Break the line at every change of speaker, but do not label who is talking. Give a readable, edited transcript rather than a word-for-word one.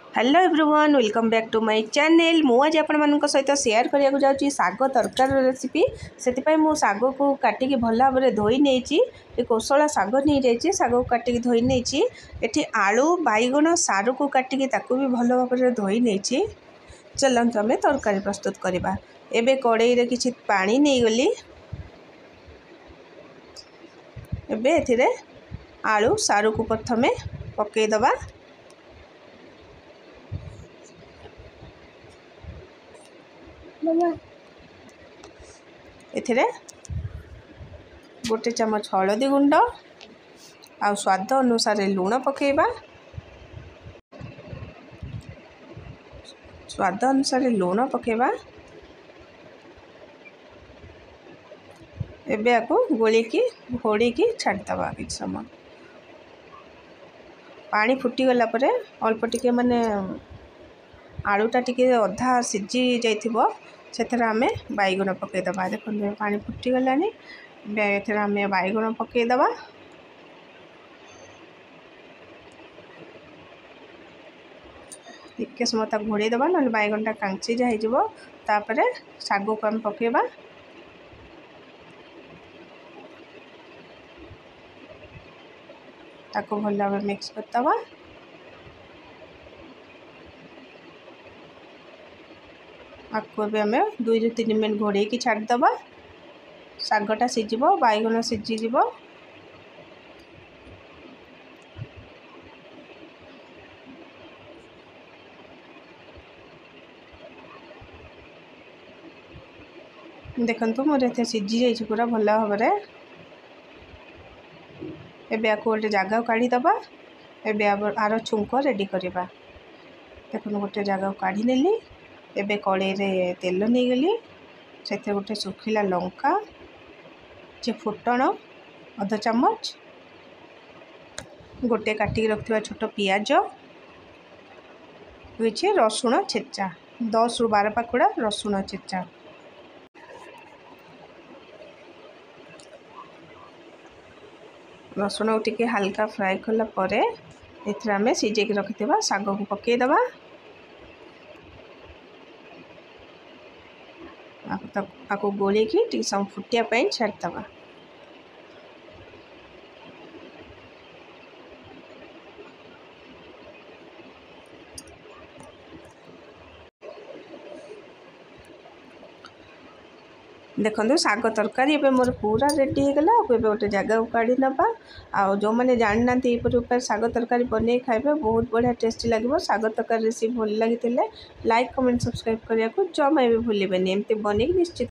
Hello everyone welcome back to my channel. मु आज आपण मान सहित शेयर करने जाऊँगी साग तरकार रेसिपी। से मु साग को काटिकी भल भाव में धोई नहीं कौशला साग नहीं जाइए साग को काटिकी धोई नहीं ये आलू बैगण सारू को काटिकी भी भल भाव में धोई नहीं। चलते आम तरकारी प्रस्तुत करवा। एबे कड़ाई रे किछि पानी नहीं गली एबे एथिरे आलू सारू को प्रथमे पकईदबा। एथिरे गोटे चमच हलदी गुंड आ स्वाद अनुसार लुण पकेबा। स्वाद अनुसार लुण पकेबा। एबे आको गोलिकी घोड़ीकी छाड़दबा किछ समय। पानी फुटीगला परे अल्प टिके माने आलूटा टिके अधा सिझी जाइथिबो सेथरा आमे बैगण पकेदबा। देखो पानी फुटीगलानी एथरा आमे बैगण पकेदबा। टिके समय तक घोड़े दबा ना बैगणटा कांची जाइजिबो। तापरे साग को आम पकेबा। ताको भल भाव मिक्स करदबा। आपको आम 2 ରୁ 3 मिनट घोड़े की छाड़दबा। सागटा सीझिब बैगण सीझीज। देखो मोर ए सीझी जाइए पूरा भल भाव में। एबे आपको गोटे जगह काढ़ीदबा। एबे आर छुंक रेडी करवा। देखो गोटे जगह काढ़ी नेली। एबे कड़ाई रे तेल नहीं गली से गोटे सुखिला लंका जे फुटण अध चमच गोटे काटिकी रखा छोट पियाज किछि रसुण छेचा 10 ରୁ 12 पाखुड़ा रसुण छेचा। रसुण को टिके हल्का फ्राए कला परे एथरा आमे सिजेक रखिथिबा साग को पकेदबा। आपको गोली की टिके सम फुटिया पई छाड़दबा। देखो साग तरकारी एबे मोर पूरा रेडी हो गला। एबे गोटे जगह को काढ़ी नबा। आ जो मैंने जान ना उपर साग तरकारी बने खाइबे बहुत बढ़िया टेस्टी लगे। साग तरकारी रेसिपी भल लगी लाइक कमेंट सब्सक्राइब करने को जमा भी भूलें एमती बन निश्चित।